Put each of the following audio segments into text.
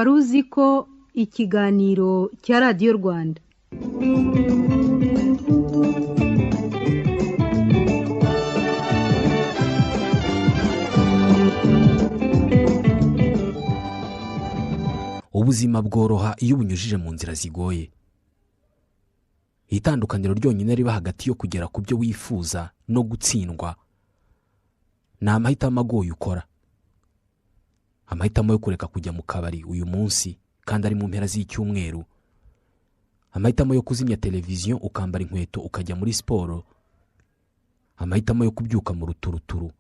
wari uzi ko ikiganiro cya radiyo Rwanda ubuzima bworoha iyo bunyujije mu nzira zigoye. Itandukaniro ryonyine riba hagati yo kugera ku byo wifuza no gutsindwa ni amahitamo agoye ukora. Amahitamo yo kureka kujya mu kabari uyu munsi kandi ari mu mpera z'icyumweru. Amahitamo yo kuzimya televiziyo ukambara inkweto ukajya muri siporo. Amahitamo yo kubyuka mu ruturuturu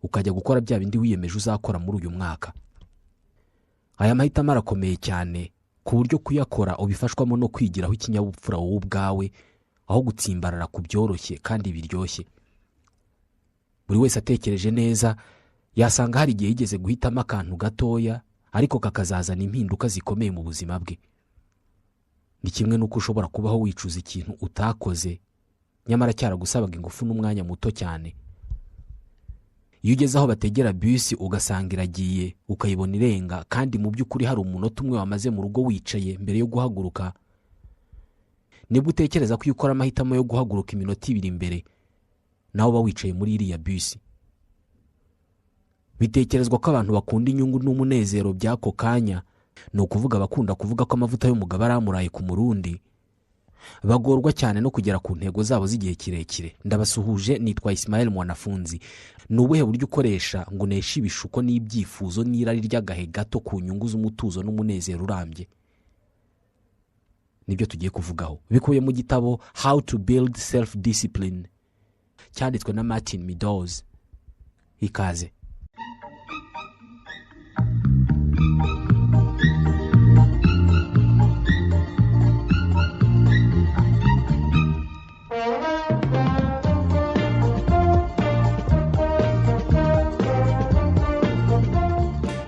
ukajya gukora bya bindi wiyemeje uzakora muri uyu mwaka. Aya mahitamo arakomeye cyane ku buryo kuyakora ubifashwamo no kwigiraho ikinyabupfura wowe ubwawe aho gutsimbarara ku byoroshye kandi biryoshye. Buri wese atekereje neza yasanga hari igihe yigeze guhitamo akantu gatoya ariko kakazazana impinduka zikomeye mu buzima bwe. Ni kimwe n'uko ushobora kubaho wicuza ikintu utakoze nyamara cyaragusabaga ingufu n'umwanya muto cyane. Iyo ugeze aho bategera bisi ugasanga iragiye ukayibona irenga kandi mu by'ukuri hari umunota umwe wamaze mu rugo wicaye mbere yo guhaguruka, nibwo utekereza ko iyo ukora amahitamo yo guhaguruka iminota 2 imbere nawe uba wicaye muri iriya bisi. Bitekerezwa ko abantu bakunda inyungu n'umunezero by'ako kanya, ni ukuvuga bakunda kuvuga ko amavuta y'umugabo aramuraye ku murundi, bagorwa cyane no kugera ku ntego zabo z'igihe kirekire. Ndabasuhuje, nitwa Ismael Mwanafunzi. Ni ubuhe buryo ukoresha ngo uneshe ibishuko n'ibyifuzo n'irari ry'agahe gato ku nyungu z'umutuzo n'umunezero urambye? Nibyo tugiye kuvugaho, bikubiye mu gitabo How to Build Self Discipline cyanditswe na Martin Meadows. Ikaze.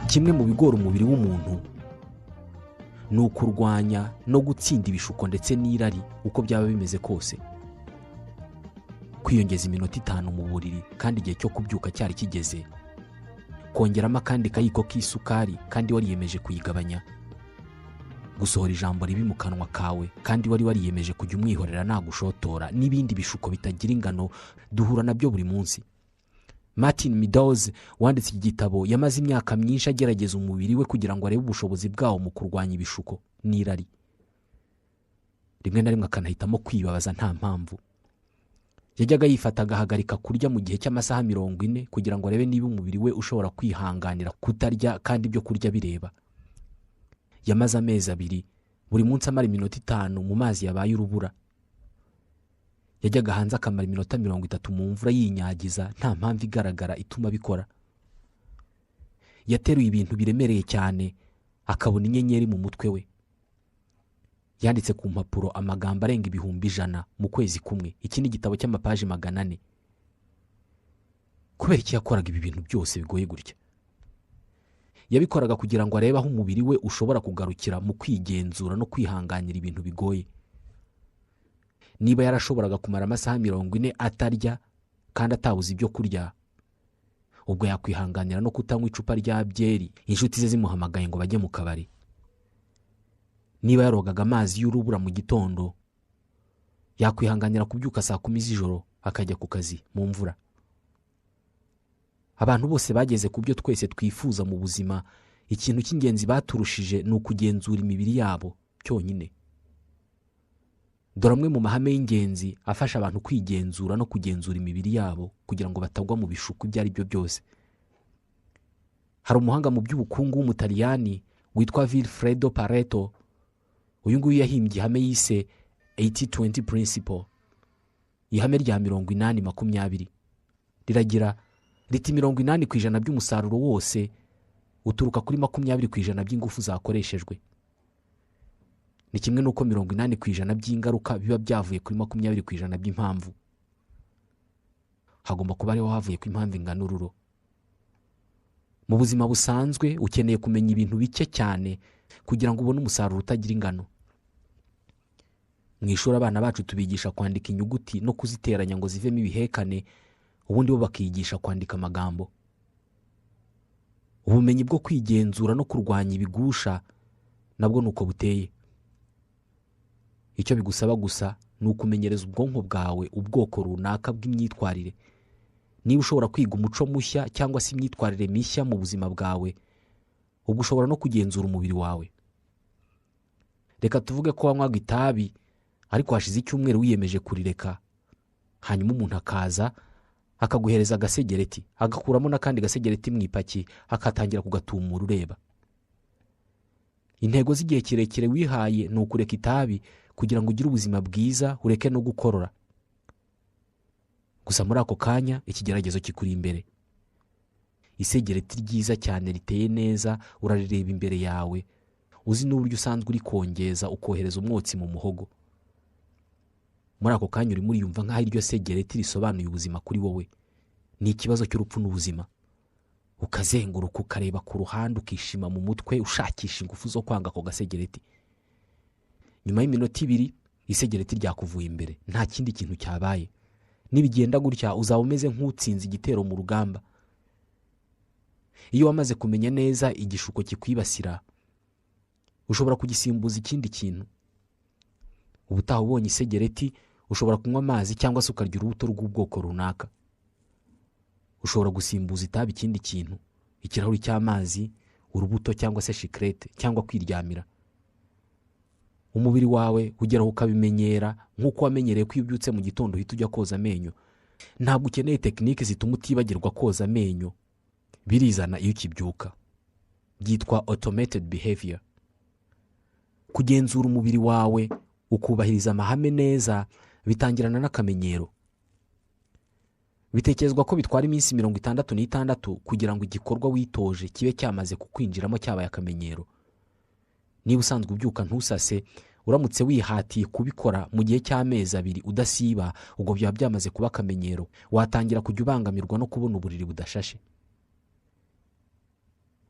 Kimwe mu bigora umubiri w'umuntu ni ukurwanya no gutsinda ibishuko ndetse n'irari uko byaba bimeze kose. Kwiyongeza iminota 5 mu buriri kandi igihe cyo kubyuka cyari kigeze. Kongeramo akandi kayiko k'isukari kandi wariyemeje kuyigabanya. Gusohora ijambo ribi mu kanwa kawe kandi wariyemeje kujya umwihorera nagushotora, n'ibindi bishuko bitagira ingano duhura nabyo buri munsi. Martin Meadows wanditse iki gitabo yamaze imyaka myinshi agerageza umubiri we kugira ngo arebe ubushobozi bwawo mu kurwanya ibishuko n'irari. Rimwe na rimwe akanahitamo kwibabaza nta mpamvu. Yajyaga yifata agahagarika kurya mu gihe cy'amasaha 40 kugira ngo arebe niba umubiri we ushobora kwihanganira kutarya kandi ibyo kurya bireba. Yamaze amezi 2 buri munsi amara iminota 5 mu mazi yabaye urubura. Yajyaga hanze akamara iminota 30 mu mvura yinyagiza nta mpamvu igaragara ituma bikora. Yateruye ibintu biremereye cyane akabona inyenyeri mu mutwe we. Yanditse ku mpapuro amagambo arenga 100,000 mu kwezi kumwe. Iki ni igitabo cy'amapaji 400. Kubera iki yakoraga ibi bintu byose bigoye gutya? Yabikoraga kugira ngo arebe aho umubiri we ushobora kugarukira mu kwigenzura no kwihanganira ibintu bigoye. Niba yarashoboraga kumara amasaha 40 atarya kandi atabuze ibyo kurya, ubwo yakwihanganira no kutanywa icupa rya byeri inshuti ze zimuhamagaye ngo bajye mu kabari. Niba yarogaga amazi y'urubura mu gitondo, yakwihanganira kubyuka saa 10 z'ijoro akajya ku kazi mu mvura. Abantu bose bageze ku byo twese twifuza mu buzima, ikintu cy'ingenzi baturushije ni ukugenzura imibiri yabo cyonyine. Dore amwe mu mahame y'ingenzi afasha abantu kwigenzura no kugenzura imibiri yabo kugira ngo batagwa mu bishuko ibyo ari byo byose. Hari umuhanga mu by'ubukungu w'umutaliyani witwa Vilfredo Pareto. Uyu nguyu yahimbye ihame yise 80-20 principle. Ihame rya 80-20 riragira riti 80% by'umusaruro wose uturuka kuri 20% by'ingufu zakoreshejwe. Ni kimwe nuko 80% by'ingaruka biba byavuye kuri 20% by'impamvu. Hagomba kuba ariho havuye ku impamvu inganururo. Mu buzima busanzwe ukeneye kumenya ibintu bike cyane kugira ngo ubone umusaruro utagira ingano. Mwishura abana bacu tubigisha kwandika inyuguti no kuziteranya ngo zivemo ibihekane, ubundi bo bakigisha kwandika amagambo. Ubumenyi bwo kwigenzura no kurwanya ibigusha nabwo ni uko buteye. Icyo bigusaba gusa ni ukumenyereza ubwonko bwawe ubwoko runaka bw'imyitwarire. Niba ushobora kwiga umuco mushya cyangwa se imyitwarire mishya mu buzima bwawe, ubwo ushobora no kugenzura umubiri wawe. Reka tuvuge ko wanywaga itabi ariko hashize icyumweru wiyemeje kurireka, hanyuma umuntu akaza akaguhereza agasegereti, agakuramo n'akandi gasegereti mu ipaki, akatangira kugatumura ureba. Intego z'igihe kirekire wihaye ni ukureka itabi kugira ngo ugire ubuzima bwiza, ureke no gukorora. Gusa muri ako kanya ikigeragezo kikuri imbere. Isegereti ryiza cyane riteye neza urarireba imbere yawe, uzi n'uburyo usanzwe uri kongeza ukohereza umwotsi mu muhogo. Muri ako kanya urimo uriyumva nk'aho iryo segereti risobanuye ubuzima kuri wowe. Ni ikibazo cy'urupfu n'ubuzima. Ukazenguruka ukareba ku ruhande, ukishima mu mutwe ushakisha ingufu zo kwanga ako gasegereti. Nyuma y'iminota 2 isegereti ryakuvuye imbere, nta kindi kintu cyabaye. Nibigenda gutya uzaba umeze nk'utsinze igitero mu rugamba. Iyo wamaze kumenya neza igishuko kikwibasira, ushobora kugisimbuza ikindi kintu. Ubutaha ubonye isegereti ushobora kunywa amazi cyangwa se ukarya urubuto rw'ubwoko runaka. Ushobora gusimbuza itabi ikindi kintu, ikirahuri cy'amazi, urubuto cyangwa se shikarete, cyangwa kwiryamira. Umubiri wawe ugeraho ukabimenyera nk'uko wamenyereye ko iyo ubyutse mu gitondo uhita ujya koza amenyo. Ntabwo ukeneye tekinike zituma utibagirwa koza amenyo, birizana iyo ukibyuka. Byitwa automated behavior. Kugenzura umubiri wawe ukubahiriza amahame neza bitangirana n'akamenyero. Bitekerezwa ko bitwara iminsi 66 kugira ngo igikorwa witoje kibe cyamaze kukwinjiramo cyabaye akamenyero. Niba usanzwe ubyuka ntusase, uramutse wihatiye kubikora mu gihe cy'amezi 2 udasiba, ubwo byaba byamaze kuba akamenyero. Watangira kujya ubangamirwa no kubona uburiri budashashe.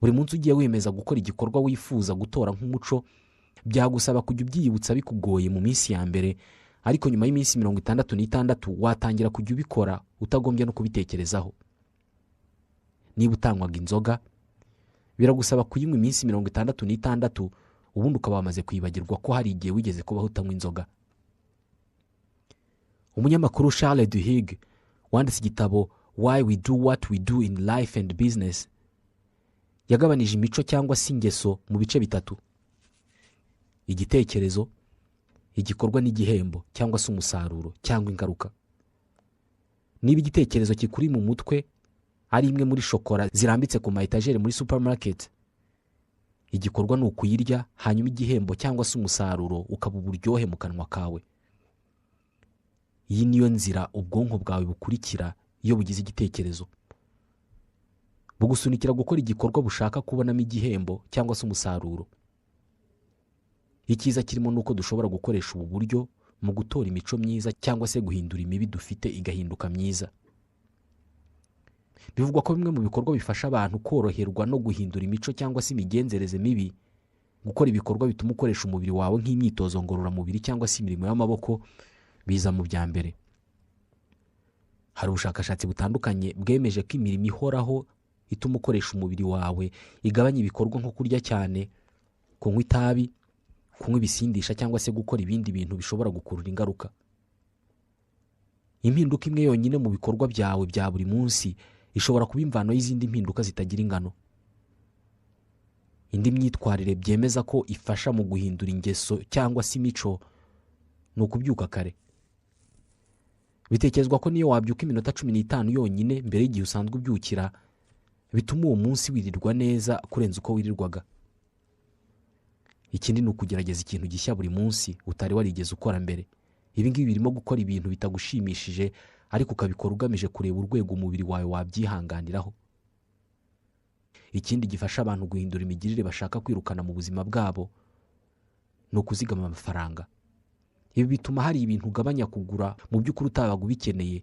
Buri munsi ugiye wemeza gukora igikorwa wifuza gutora nk'umuco, byagusaba kujya ubyiyibutsa bikugoye mu minsi ya mbere, ariko nyuma y'iminsi 66 watangira kujya ubikora utagombye no kubitekerezaho. Niba utanywaga inzoga, biragusaba kuyinywa iminsi 66, ubundi ukaba wamaze kwibagirwa ko hari igihe wigeze kubaho utanywa inzoga. Umunyamakuru Charles Duhigg wanditse igitabo Why We Do What We Do in Life and Business yagabanije imico cyangwa se ingeso mu bice 3: igitekerezo, igikorwa n'igihembo cyangwa se umusaruro cyangwa ingaruka. Niba igitekerezo kikuri mu mutwe ari imwe muri shokora zirambitse ku maetajeri muri supermarket, igikorwa ni ukuyirya, hanyuma igihembo cyangwa se umusaruro ukaba uburyohe mu kanwa kawe. Iyi niyo nzira ubwonko bwawe bukurikira iyo bugize igitekerezo. Bugusunikira gukora igikorwa bushaka kubonamo igihembo cyangwa se umusaruro. Ikiza kirimo nuko dushobora gukoresha ubu buryo mu gutora imico myiza cyangwa se guhindura imibi dufite igahinduka myiza. Bivugwa ko bimwe mu bikorwa bifasha abantu koroherwa no guhindura imico cyangwa se imigenzereze mibi, gukora ibikorwa bituma ukoresha umubiri wawe nk'imyitozo ngororamubiri cyangwa se imirimo y'amaboko, biza mu bya mbere. Hari ubushakashatsi butandukanye bwemeje ko imirimo ihoraho ituma ukoresha umubiri wawe igabanya ibikorwa nko kurya cyane, kunywa itabi, kunywa ibisindisha cyangwa se gukora ibindi bintu bishobora gukurura ingaruka. Impinduka imwe yonyine mu bikorwa byawe bya buri munsi ishobora kuba imvano y'izindi mpinduka zitagira ingano. Indi myitwarire byemeza ko ifasha mu guhindura ingeso cyangwa se imico ni ukubyuka kare. Bitekerezwa ko niyo wabyuka iminota 15 yonyine mbere y'igihe usanzwe ubyukira, bituma uwo munsi wirirwa neza kurenza uko wirirwaga. Ikindi ni ukugerageza ikintu gishya buri munsi utari warigeze ukora mbere. Ibi ngibi birimo gukora ibintu bitagushimishije ariko ukabikora ugamije kureba urwego umubiri wawe wabyihanganiraho. Ikindi gifasha abantu guhindura imigirire bashaka kwirukana mu buzima bwabo ni ukuzigama amafaranga. Ibi bituma hari ibintu ugabanya kugura mu by'ukuri utabaga ubikeneye.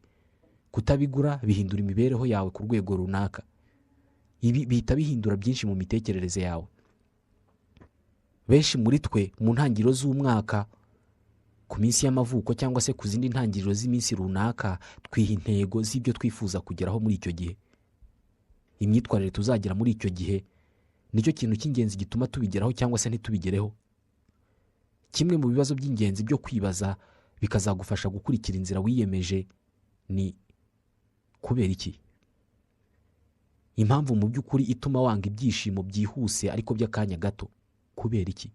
Kutabigura bihindura imibereho yawe ku rwego runaka. Ibi bihita bihindura byinshi mu mitekerereze yawe. Benshi muri twe mu ntangiriro z'umwaka, ku minsi y'amavuko cyangwa se ku zindi ntangiriro z'iminsi runaka, twiha intego z'ibyo twifuza kugeraho muri icyo gihe. Imyitwarire tuzagira muri icyo gihe nicyo kintu cy'ingenzi gituma tubigeraho cyangwa se ntitubigereho. Kimwe mu bibazo by'ingenzi byo kwibaza bikazagufasha gukurikira inzira wiyemeje ni kubera iki? Impamvu mu by'ukuri ituma wanga ibyishimo byihuse ariko by'akanya gato, kubera iki?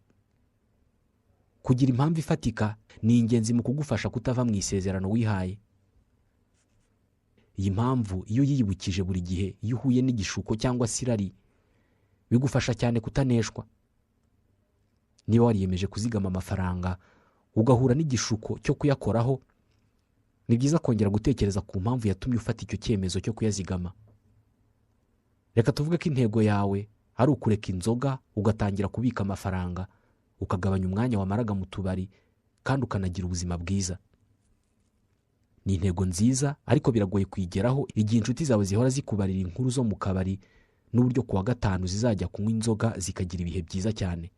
Kugira impamvu ifatika ni ingenzi mu kugufasha kutava mu isezerano wihaye. Iyi mpamvu iyo yiyibukije buri gihe, iyo uhuye n'igishuko cyangwa se irari, bigufasha cyane kutaneshwa. Niba wariyemeje kuzigama amafaranga ugahura n'igishuko cyo kuyakoraho, ni byiza kongera gutekereza ku mpamvu yatumye ufata icyo cyemezo cyo kuyazigama. Reka tuvuge ko intego yawe ari ukureka inzoga ugatangira kubika amafaranga, ukagabanya umwanya wamaraga mu tubari kandi ukanagira ubuzima bwiza. Ni intego nziza, ariko biragoye kuyigeraho igihe inshuti zawe zihora zikubarira inkuru zo mu kabari n'uburyo kuwa gatanu zizajya kunywa inzoga zikagira ibihe byiza cyane.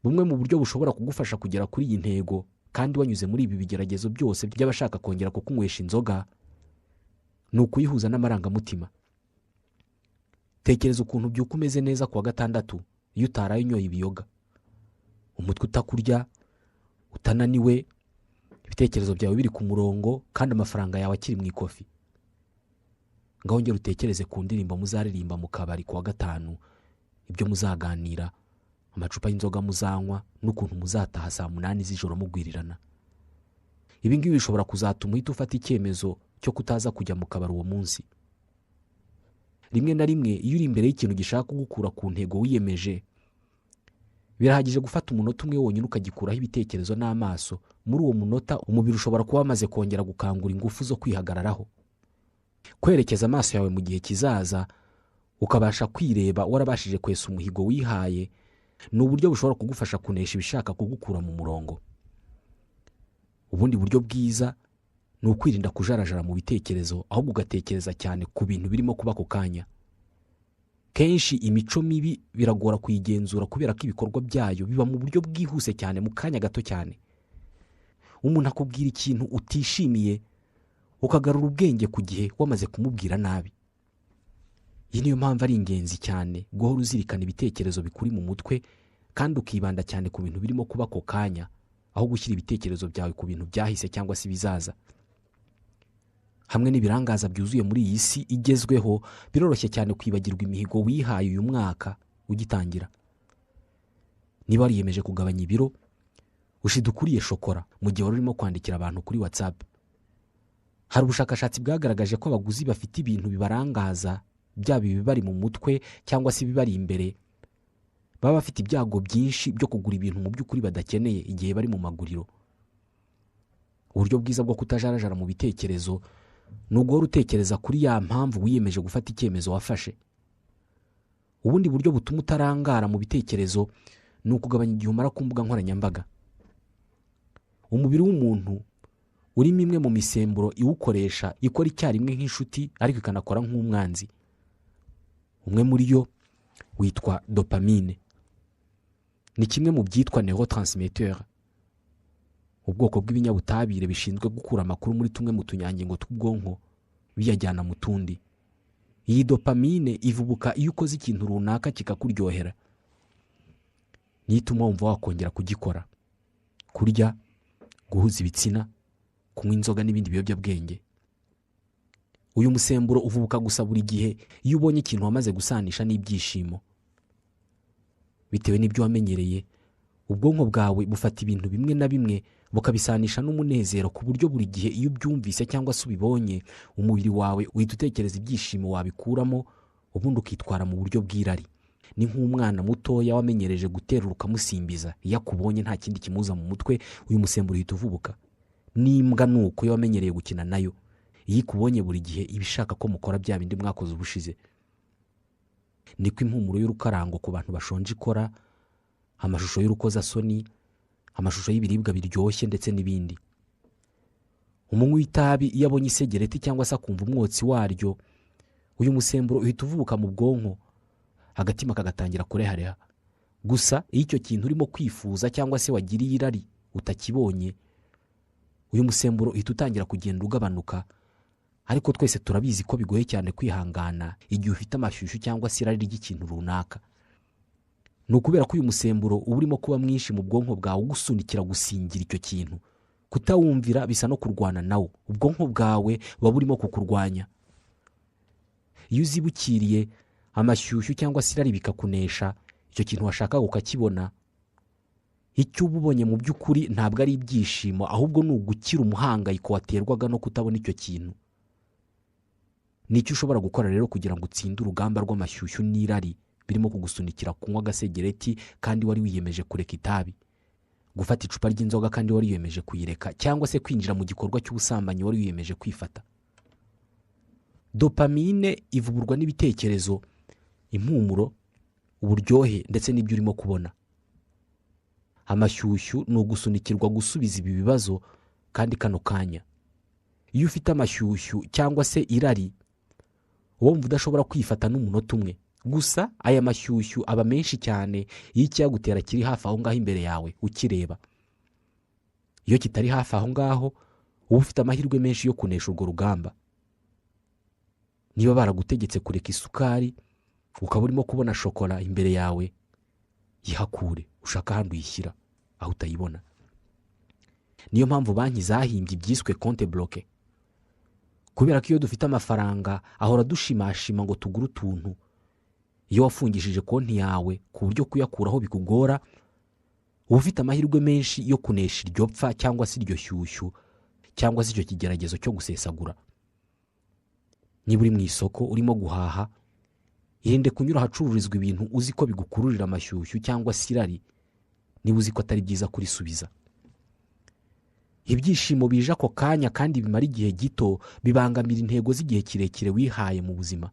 Bumwe mu buryo bushobora kugufasha kugera kuri iyi ntego kandi wanyuze muri ibi bigeragezo byose by'abashaka kongera kukunywesha inzoga, ni ukuyihuza n'amarangamutima. Tekereza ukuntu byuka umeze neza kuwa gatandatu iyo utaraye unyoye ibiyoga, umutwe utakurya, utananiwe, ibitekerezo byawe biri ku murongo kandi amafaranga yawe akiri mu ikofi. Ngaho ngera utekereze ku ndirimbo muzaririmba mu kabari kuwa gatanu, ibyo muzaganira, amacupa y'inzoga muzanywa, n'ukuntu muzataha saa 8 z'ijoro mugwirirana. Ibi ngibi bishobora kuzatuma uhita ufata icyemezo cyo kutaza kujya mu kabari uwo munsi. Rimwe na rimwe iyo uri imbere y'ikintu gishaka kugukura ku ntego wiyemeje, birahagije gufata umunota umwe wonyine ukagikuraho ibitekerezo n'amaso. Muri uwo munota umubiri ushobora kuba wamaze kongera gukangura ingufu zo kwihagararaho. Kwerekeza amaso yawe mu gihe kizaza, ukabasha kwireba warabashije kwesa umuhigo wihaye, ni uburyo bushobora kugufasha kunesha ibishaka kugukura mu murongo. Ubundi buryo bwiza ni ukwirinda kujarajara mu bitekerezo, ahubwo ugatekereza cyane ku bintu birimo kuba ako kanya. Kenshi imico mibi biragora kuyigenzura kubera ko ibikorwa byayo biba mu buryo bwihuse cyane mu kanya gato cyane. Umuntu akubwira ikintu utishimiye, ukagarura ubwenge ku gihe wamaze kumubwira nabi. Iyi niyo mpamvu ari ingenzi cyane guhora uzirikana ibitekerezo bikuri mu mutwe kandi ukibanda cyane ku bintu birimo kuba ako kanya, aho gushyira ibitekerezo byawe ku bintu byahise cyangwa se bizaza. Hamwe n'ibirangaza byuzuye muri iyi si igezweho, biroroshye cyane kwibagirwa imihigo wihaye uyu mwaka ugitangira. Niba wariyemeje kugabanya ibiro, ushidukuriye shokora mu gihe wari urimo kwandikira abantu kuri WhatsApp. Hari ubushakashatsi bwagaragaje ko abaguzi bafite ibintu bibarangaza, byaba ibibari mu mutwe cyangwa se ibibari imbere, baba bafite ibyago byinshi byo kugura ibintu mu by'ukuri badakeneye igihe bari mu maguriro. Uburyo bwiza bwo kutajarajara mu bitekerezo ni uguhora utekereza kuri ya mpamvu wiyemeje gufata icyemezo wafashe. Ubundi buryo butuma utarangara mu bitekerezo ni ukugabanya igihe umara ku mbuga nkoranyambaga. Umubiri w'umuntu urimo imwe mu misemburo iwukoresha ikora icyarimwe nk'inshuti ariko ikanakora nk'umwanzi. Umwe muri yo witwa dopamine. Ni kimwe mu byitwa neurotransmitter, ubwoko bw'ibinyabutabire bishinzwe gukura amakuru muri tumwe mu tunyangingo tw'ubwonko biyajyana mu tundi. Iyi dopamine ivubuka iyo ukoze ikintu runaka kikakuryohera. Niyo ituma wumva wakongera kugikora. Kurya, guhuza ibitsina, kunywa inzoga n'ibindi biyobyabwenge. Uyu musemburo uvubuka gusa buri gihe iyo ubonye ikintu wamaze gusanisha n'ibyishimo. Bitewe n'ibyo wamenyereye, ubwonko bwawe bufata ibintu bimwe na bimwe bukabisanisha n'umunezero, ku buryo buri gihe iyo ubyumvise cyangwa se ubibonye, umubiri wawe uhita utekereza ibyishimo wabikuramo, ubundi ukitwara mu buryo bw'irari. Ni nk'umwana mutoya wamenyereje guterura ukamusimbiza, iyo akubonye nta kindi kimuza mu mutwe, uyu musemburo uhita uvubuka. N'imbwa nuko iyo wamenyereye gukina nayo, iyo ikubonye buri gihe ibishaka ko mukora bya bindi mwakoze ubushize. Niko impumuro y'urukarango ku bantu bashonje ikora, amashusho y'urukozasoni, amashusho y'ibiribwa biryoshye ndetse n'ibindi. Umunywi w'itabi iyo abonye isegereti cyangwa se akumva umwotsi waryo, uyu musemburo uhita uvubuka mu bwonko, agatima kagatangira kurehareha. Gusa iyo icyo kintu urimo kwifuza cyangwa se wagiriye irari utakibonye, uyu musemburo uhita utangira kugenda ugabanuka, ariko twese turabizi ko bigoye cyane kwihangana igihe ufite amashyushyu cyangwa se irari ry'ikintu runaka. Ni ukubera ko uyu musemburo uba urimo kuba mwinshi mu bwonko bwawe ugusunikira gusingira icyo kintu. Kutawumvira bisa no kurwana nawo. Ubwonko bwawe buba burimo kukurwanya. Iyo uzibukiriye amashyushyu cyangwa se irari bikakunesha, icyo kintu washakaga ukakibona, icyo uba ubonye mu by'ukuri ntabwo ari ibyishimo, ahubwo ni ugukira umuhangayiko waterwaga no kutabona icyo kintu. Nicyo ushobora gukora rero kugira ngo utsinde urugamba rw'amashyushyu n'irari birimo kugusunikira kunywa agasegereti kandi wari wiyemeje kureka itabi, gufata icupa ry'inzoga kandi wari wiyemeje kuyireka, cyangwa se kwinjira mu gikorwa cy'ubusambanyi wari wiyemeje kwifata. Dopamine ivugurwa n'ibitekerezo, impumuro, uburyohe ndetse n'ibyo urimo kubona. Amashyushyu ni ugusunikirwa gusubiza ibi bibazo kandi kano kanya. Iyo ufite amashyushyu cyangwa se irari, wumva udashobora kwifata n'umunota umwe. Gusa aya mashyushyu aba menshi cyane iyo icyagutera kiri hafi aho ngaho imbere yawe ukireba. Iyo kitari hafi aho ngaho, uba ufite amahirwe menshi yo kunesha urwo rugamba. Niba baragutegetse kureka isukari, ukaba urimo kubona shokora imbere yawe, yihakure, ushaka ahandi uyishyira aho utayibona. Niyo mpamvu banki zahimbye ibyiswe konte bloke. Kubera ko iyo dufite amafaranga ahora dushimashima ngo tugure utuntu, iyo wafungishije konti yawe ku buryo kuyakuraho bikugora, uba ufite amahirwe menshi yo kunesha iryo pfa cyangwa se iryo shyushyu cyangwa se icyo kigeragezo cyo gusesagura. Niba uri mu isoko urimo guhaha, irinde kunyura ahacururizwa ibintu uzi ko bigukururira amashyushyu cyangwa se irari, niba uzi ko atari byiza kurisubiza. Ibyishimo bije ako kanya kandi bimara igihe gito bibangamira intego z'igihe kirekire wihaye mu buzima.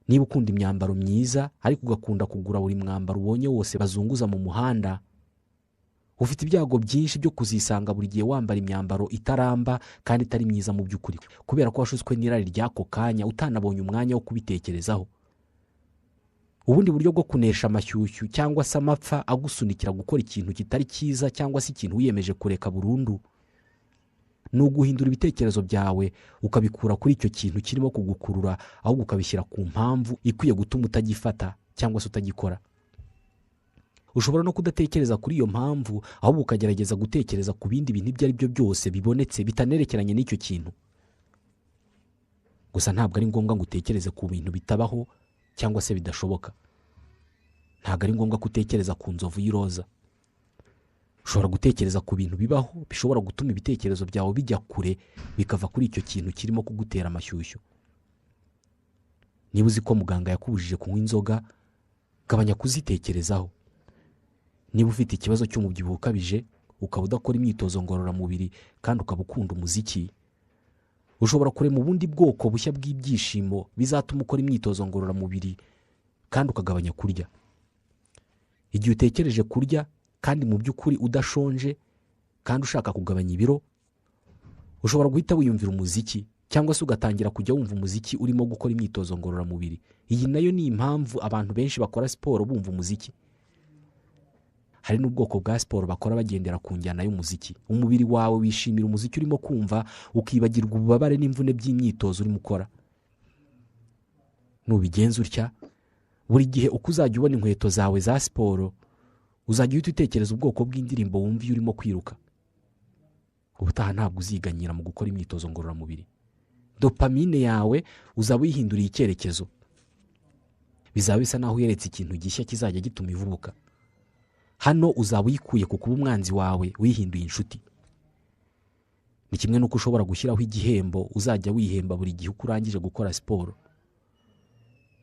Niba ukunda imyambaro myiza ariko ugakunda kugura buri mwambaro ubonye wose bazunguza mu muhanda, ufite ibyago byinshi byo kuzisanga buri gihe wambara imyambaro itaramba kandi itari myiza mu by'ukuri, kubera ko washutswe n'irari ry'ako kanya utanabonye umwanya wo kubitekerezaho. Ubundi buryo bwo kunesha amashyushyu cyangwa se amapfa agusunikira gukora ikintu kitari cyiza cyangwa se ikintu wiyemeje kureka burundu, ni uguhindura ibitekerezo byawe ukabikura kuri icyo kintu kirimo kugukurura, ahubwo ukabishyira ku mpamvu ikwiye gutuma utagifata cyangwa se utagikora. Ushobora no kudatekereza kuri iyo mpamvu, ahubwo ukagerageza gutekereza ku bindi bintu ibyo ari byo byose bibonetse bitanerekeranye n'icyo kintu. Gusa ntabwo ari ngombwa ngo utekereze ku bintu bitabaho cyangwa se bidashoboka. Ntabwo ari ngombwa kutekereza ku nzovu y'iroza. Ushobora gutekereza ku bintu bibaho bishobora gutuma ibitekerezo byawe bijya kure bikava kuri icyo kintu kirimo kugutera amashyushyu. Niba uzi ko muganga yakubujije kunywa inzoga, gabanya kuzitekerezaho. Niba ufite ikibazo cy'umubyibuho ukabije, ukaba udakora imyitozo ngororamubiri kandi ukaba ukunda umuziki, ushobora kurema ubundi bwoko bushya bw'ibyishimo bizatuma ukora imyitozo ngororamubiri kandi ukagabanya kurya. Igihe utekereje kurya kandi mu by'ukuri udashonje kandi ushaka kugabanya ibiro, ushobora guhita wiyumvira umuziki cyangwa se ugatangira kujya wumva umuziki urimo gukora imyitozo ngororamubiri. Iyi nayo ni impamvu abantu benshi bakora siporo bumva umuziki. Hari n'ubwoko bwa siporo bakora bagendera ku njyana y'umuziki. Umubiri wawe wishimira umuziki urimo kumva, ukibagirwa ububabare n'imvune by'imyitozo urimo ukora. Nubigenza utya, buri gihe uko uzajya ubona inkweto zawe za siporo, uzajya uhita utekereza ubwoko bw'indirimbo wumva iyo urimo kwiruka. Ubutaha ntabwo uziganyira mu gukora imyitozo ngororamubiri. Dopamine yawe uzaba uyihinduriye icyerekezo. Bizaba bisa naho uyeretse ikintu gishya kizajya gituma ivubuka. Hano uzaba uyikuye ku kuba umwanzi wawe wihinduye inshuti. Ni kimwe n'uko ushobora gushyiraho igihembo uzajya wihemba buri gihe uko urangije gukora siporo.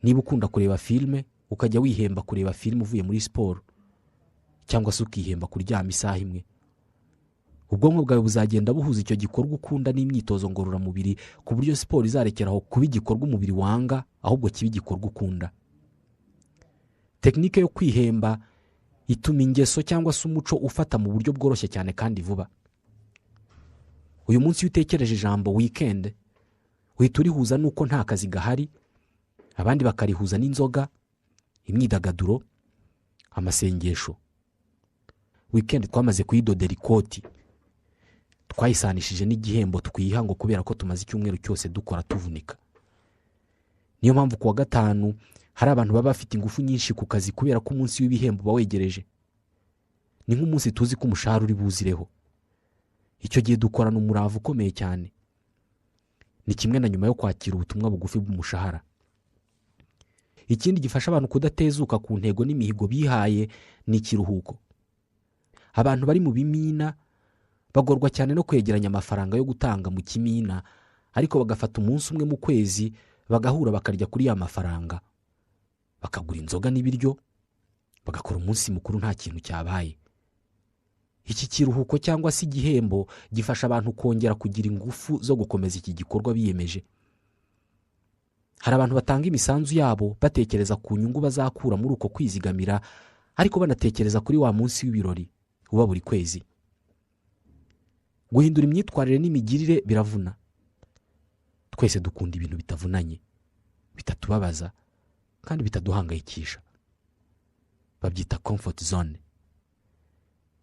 Niba ukunda kureba filime, ukajya wihemba kureba filime uvuye muri siporo, cyangwa se ukihemba kuryama isaha imwe. Ubwonko bwawe buzagenda buhuza icyo gikorwa ukunda n'imyitozo ngororamubiri ku buryo siporo izarekeraho kuba igikorwa umubiri wanga, ahubwo kiba igikorwa ukunda. Tekinike yo kwihemba ituma ingeso cyangwa se umuco ufata mu buryo bworoshye cyane kandi vuba. Uyu munsi iyo utekereje ijambo weekend, uhita urihuza nuko nta kazi gahari, abandi bakarihuza n'inzoga, imyidagaduro, amasengesho. Weekend twamaze kuyidodera ikoti. twayisanishije n'igihembo twiha ngo kubera ko tumaze icyumweru cyose dukora tuvunika. Niyo mpamvu kuwa gatanu hari abantu baba bafite ingufu nyinshi ku kazi kubera ko umunsi w'ibihembo bawegereje. Ni nk'umunsi tuzi ko umushahara uri buzireho. Icyo gihe dukorana umurava ukomeye cyane. Ni kimwe na nyuma yo kwakira ubutumwa bugufi bw'umushahara. Ikindi gifasha abantu kudatezuka ku ntego n'imihigo bihaye ni ikiruhuko. Abantu bari mu bimina bagorwa cyane no kwegeranya amafaranga yo gutanga mu kimina, ariko bagafata umunsi umwe mu kwezi bagahura bakarya kuri ya mafaranga, bakagura inzoga n'ibiryo, bagakora umunsi mukuru nta kintu cyabaye. Iki kiruhuko cyangwa se igihembo gifasha abantu kongera kugira ingufu zo gukomeza iki gikorwa biyemeje. Hari abantu batanga imisanzu yabo batekereza ku nyungu bazakura muri uko kwizigamira, ariko banatekereza kuri wa munsi w'ibirori uba buri kwezi. Guhindura imyitwarire n'imigirire biravuna. Twese dukunda ibintu bitavunanye, bitatubabaza kandi bitaduhangayikisha. Babyita comfort zone.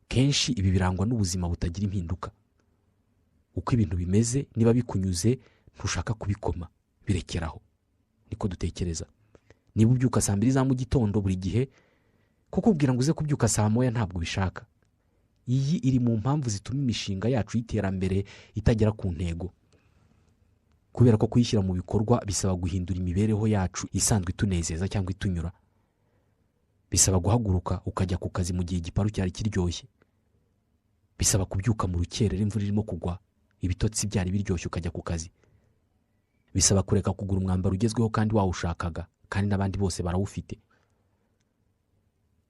Kenshi ibi birangwa n'ubuzima butagira impinduka. Uko ibintu bimeze, niba bikunyuze ntushaka kubikoma, birekeraho. Niko dutekereza. Niba ubyuka saa 2 za mu gitondo buri gihe, kukubwira ngo uze kubyuka saa 1 ntabwo bishaka. Iyi iri mu mpamvu zituma imishinga yacu y'iterambere itagera ku ntego. Kubera ko kuyishyira mu bikorwa bisaba guhindura imibereho yacu isanzwe itunezeza cyangwa itunyura. Bisaba guhaguruka ukajya ku kazi mu gihe igiparu cyari kiryoshye. Bisaba kubyuka mu rukerera imvura irimo kugwa, ibitotsi byari biryoshye ukajya ku kazi. Bisaba kureka kugura umwambaro ugezweho kandi wawushakaga, kandi n'abandi bose barawufite.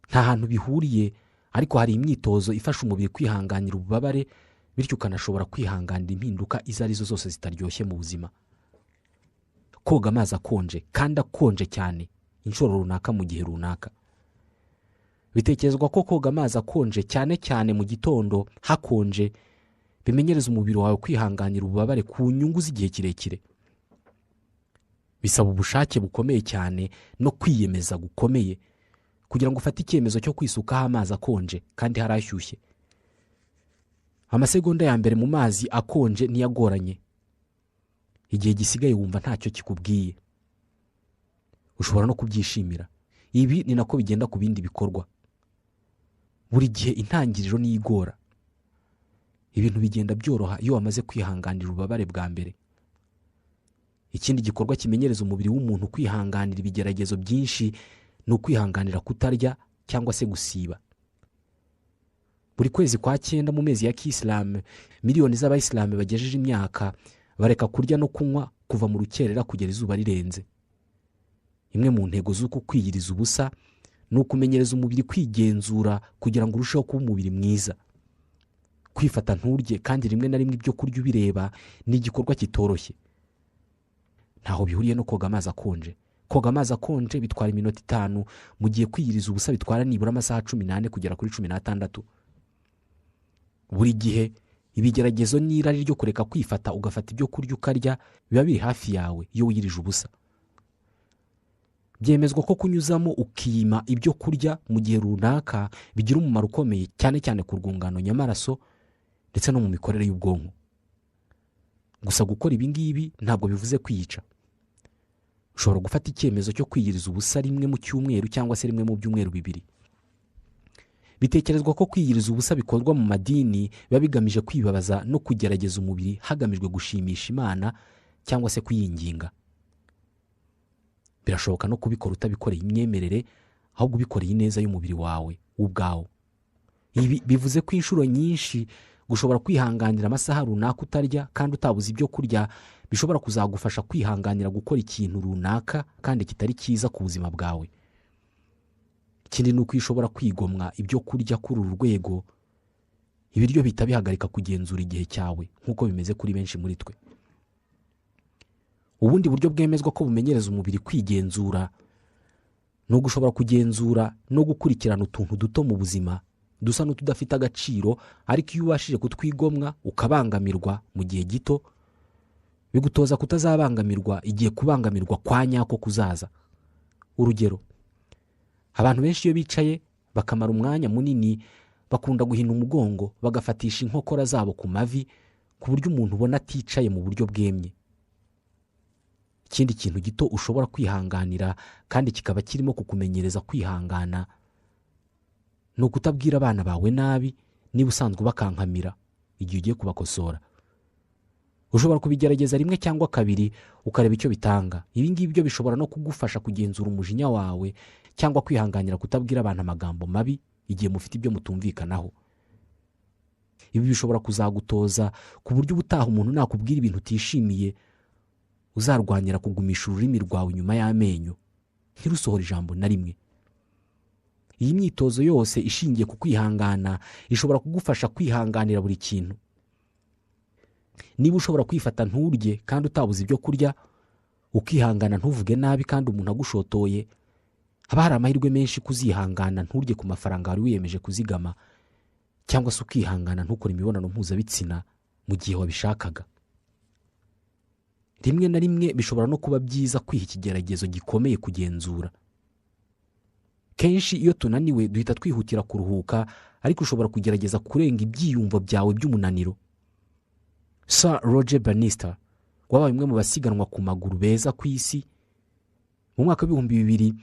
Nta hantu bihuriye, ariko hari imyitozo ifasha umubiri kwihanganira ububabare, bityo ukanashobora kwihanganira impinduka izo arizo zose zitaryoshye mu buzima. Koga amazi akonje kandi akonje cyane inshuro runaka mu gihe runaka. Bitekerezwa ko koga amazi akonje cyane cyane mu gitondo hakonje bimenyereza umubiri wawe kwihanganira ububabare ku nyungu z'igihe kirekire. Bisaba ubushake bukomeye cyane no kwiyemeza gukomeye kugira ngo ufate icyemezo cyo kwisukaho amazi akonje kandi harashyushye. Amasegonda ya mbere mu mazi akonje niyagoranye. Igihe gisigaye wumva ntacyo kikubwiye. Ushobora no kubyishimira. Ibi ni nako bigenda ku bindi bikorwa. Buri gihe intangiriro niyigora. Ibintu bigenda byoroha iyo wamaze kwihanganira ububabare bwa mbere. Ikindi gikorwa kimenyereza umubiri w'umuntu kwihanganira ibigeragezo byinshi ni ukwihanganira kutarya cyangwa se gusiba. Buri kwezi kwa 9 mu mezi ya Kisilamu, miliyoni z'abayisilamu bagejeje imyaka bareka kurya no kunywa kuva mu rukerera kugera izuba rirenze. Imwe mu ntego z'uko kwiyiriza ubusa ni ukumenyereza umubiri kwigenzura kugira ngo urusheho kuba umubiri mwiza. Kwifata nturye kandi rimwe na rimwe ibyo kurya ubireba ni igikorwa kitoroshye. Ntaho bihuriye no koga amazi akonje. Koga amazi akonje bitwara iminota 5 mu gihe kwiyiriza ubusa bitwara nibura amasaha 18 kugera kuri 16. Buri gihe ibigeragezo n'irari ryo kureka kwifata ugafata ibyo kurya ukarya biba biri hafi yawe iyo wiyirije ubusa. Byemezwa ko kunyuzamo ukima ibyo kurya mu gihe runaka bigira umumaro ukomeye cyane cyane ku rwungano nyamaraso ndetse no mu mikorere y'ubwonko. Gusa gukora ibi ngibi ntabwo bivuze kwiyica. Ushobora gufata icyemezo cyo kwiyiriza ubusa rimwe mu cyumweru cyangwa se rimwe mu byumweru 2. Bitekerezwa ko kwiyiriza ubusa bikorwa mu madini biba bigamije kwibabaza no kugerageza umubiri hagamijwe gushimisha Imana cyangwa se kuyinginga. Birashoboka no kubikora utabikoreye imyemerere, ahubwo ubikoreye ineza y'umubiri wawe ubwawo. Ibi bivuze ko inshuro nyinshi gushobora kwihanganira amasaha runaka utarya kandi utabuze ibyo kurya bishobora kuzagufasha kwihanganira gukora ikintu runaka kandi kitari cyiza ku buzima bwawe. Ikindi ni uko ushobora kwigomwa ibyo kurya kuri uru rwego, ibiryo bitabihagarika kugenzura igihe cyawe nk'uko bimeze kuri benshi muri twe. Ubundi buryo bwemezwa ko bumenyereza umubiri kwigenzura no gushobora kugenzura no gukurikirana utuntu duto mu buzima dusa n'utudafite agaciro, ariko iyo ubashije kutwigomwa ukabangamirwa mu gihe gito bigutoza kutazabangamirwa igihe kubangamirwa kwa nyako kuzaza. Urugero, abantu benshi iyo bicaye bakamara umwanya munini bakunda guhina umugongo bagafatisha inkokora zabo ku mavi ku buryo umuntu ubona aticaye mu buryo bwemye. Ikindi kintu gito ushobora kwihanganira kandi kikaba kirimo kukumenyereza kwihangana ni ukutabwira abana bawe nabi niba usanzwe ubakankamira igihe ugiye kubakosora. Ushobora kubigerageza rimwe cyangwa kabiri ukareba icyo bitanga. Ibi ngibi byo bishobora no kugufasha kugenzura umujinya wawe cyangwa kwihanganira kutabwira abantu amagambo mabi igihe mufite ibyo mutumvikanaho. Ibi bishobora kuzagutoza ku buryo ubutaha umuntu nakubwira ibintu utishimiye uzarwanira kugumisha ururimi rwawe inyuma y'amenyo ntirusohore ijambo na rimwe. Iyi myitozo yose ishingiye ku kwihangana ishobora kugufasha kwihanganira buri kintu. Niba ushobora kwifata nturye kandi utabuze ibyo kurya, ukihangana ntuvuge nabi kandi umuntu agushotoye, haba hari amahirwe menshi kuzihangana nturye ku mafaranga wari wiyemeje kuzigama, cyangwa se ukihangana ntukore imibonano mpuzabitsina mu gihe wabishakaga. Rimwe na rimwe bishobora no kuba byiza kwiha ikigeragezo gikomeye kugenzura. Kenshi iyo tunaniwe duhita twihutira kuruhuka, ariko ushobora kugerageza kurenga ibyiyumvo byawe by'umunaniro. Sir Roger Bannister wabaye umwe mu basiganwa ku maguru beza ku isi mu mwaka w'ibihumbi 2000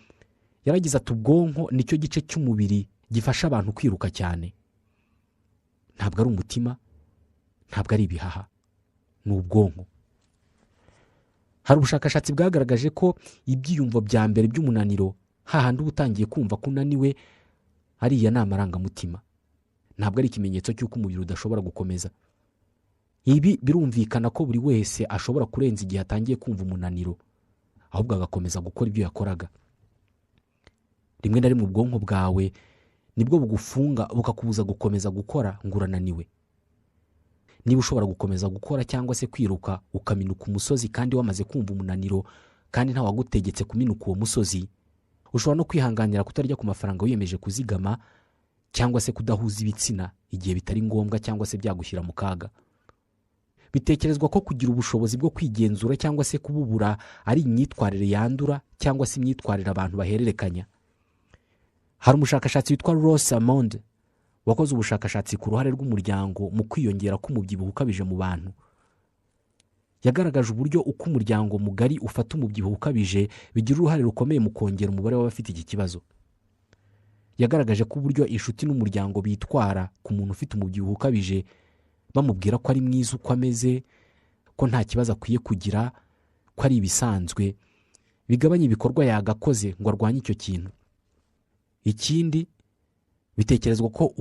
yaragize ati ubwonko nicyo gice cy'umubiri gifasha abantu kwiruka cyane. Ntabwo ari umutima, ntabwo ari ibihaha, ni ubwonko. Hari ubushakashatsi bwagaragaje ko ibyiyumvo bya mbere by'umunaniro hahandi uba utangiye kumva ko unaniwe ariya ni amarangamutima, ntabwo ari ikimenyetso cy'uko umubiri udashobora gukomeza. Ibi birumvikana ko buri wese ashobora kurenza igihe atangiye kumva umunaniro, ahubwo agakomeza gukora ibyo yakoraga. Rimwe na rimwe ubwonko bwawe nibwo bugufunga bukakubuza gukomeza gukora ngo urananiwe. Niba ushobora gukomeza gukora cyangwa se kwiruka ukaminuka umusozi kandi wamaze kumva umunaniro kandi nta wagutegetse kuminuka uwo musozi, ushobora no kwihanganira kutarya ku mafaranga wiyemeje kuzigama cyangwa se kudahuza ibitsina igihe bitari ngombwa cyangwa se byagushyira mu kaga. Bitekerezwa ko kugira ubushobozi bwo kwigenzura cyangwa se kububura ari imyitwarire yandura cyangwa se imyitwarire abantu bahererekanya. Hari umushakashatsi witwa Ross Amond wakoze ubushakashatsi ku ruhare rw'umuryango mu kwiyongera k'umubyibuho ukabije mu bantu. Yagaragaje uburyo uko umuryango mugari ufata umubyibuho ukabije bigira uruhare rukomeye mu kongera umubare w'abafite iki kibazo. Yagaragaje ko uburyo inshuti n'umuryango bitwara ku muntu ufite umubyibuho ukabije, bamubwira ko ari mwiza uko ameze, ko nta kibazo akwiye kugira, ko ari ibisanzwe, bigabanya ibikorwa yagakoze ngo arwanye icyo kintu. Ikindi, bitekerezwa ko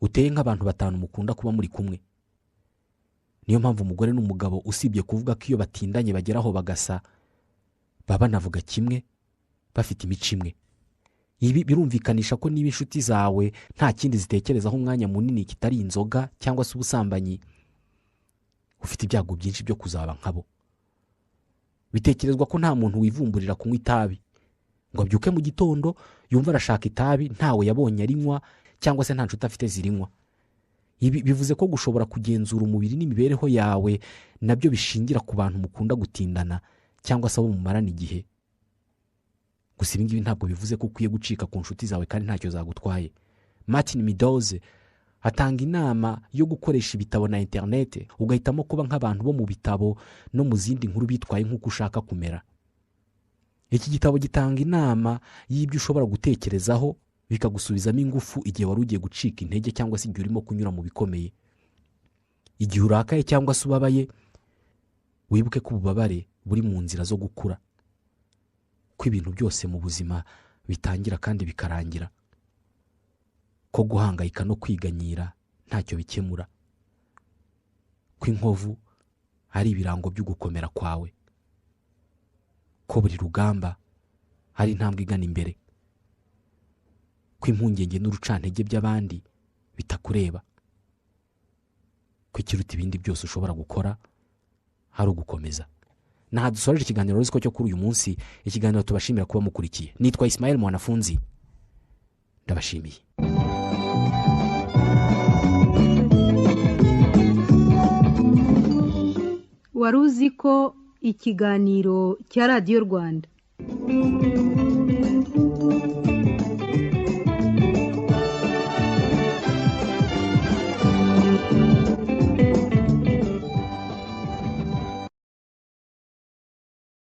uteye nk'abantu 5 mukunda kuba muri kumwe. Niyo mpamvu umugore n'umugabo usibye kuvuga ko iyo batindanye bageraho bagasa, baba navuga kimwe, bafite imico imwe. Ibi birumvikanisha ko niba inshuti zawe nta kindi zitekerezaho umwanya munini kitari inzoga cyangwa se ubusambanyi, ufite ibyago byinshi byo kuzaba nkabo. Bitekerezwa ko nta muntu wivumburira kunywa itabi ngo abyuke mu gitondo yumva arashaka itabi ntawe yabonye arinywa cyangwa se nta nshuti afite zirinywa. Ibi bivuze ko gushobora kugenzura umubiri n'imibereho yawe nabyo bishingira ku bantu mukunda gutindana cyangwa se abo mumarana igihe. Gusa ibi ngibi ntabwo bivuze ko ukwiye gucika ku nshuti zawe kandi ntacyo zagutwaye. Martin Meadows atanga inama yo gukoresha ibitabo na internet, ugahitamo kuba nk'abantu bo mu bitabo no mu zindi nkuru bitwaye nk'uko ushaka kumera. Iki gitabo gitanga inama y'ibyo ushobora gutekerezaho bikagusubizamo ingufu igihe wari ugiye gucika intege cyangwa se igihe urimo kunyura mu bikomeye. Igihe urakaye cyangwa se ubabaye, wibuke ko ububabare buri mu nzira zo gukura, ko ibintu byose mu buzima bitangira kandi bikarangira, ko guhangayika no kwiganyira ntacyo bikemura, ko inkovu ari ibirango byo gukomera kwawe, ko buri rugamba hari intambwe igana imbere, ko impungenge n'urucantege by'abandi bitakureba, ko ikiruta ibindi byose ushobora gukora hari ugukomeza. Naha dusoreje ikiganiro rusiko cyo kuri uyu munsi. Ikiganiro tubashimira kuba mukurikiye. Nitwa Ismael Mwanafunzi, ndabashimiye. Wari uzi ko ikiganiro cya Radio Rwanda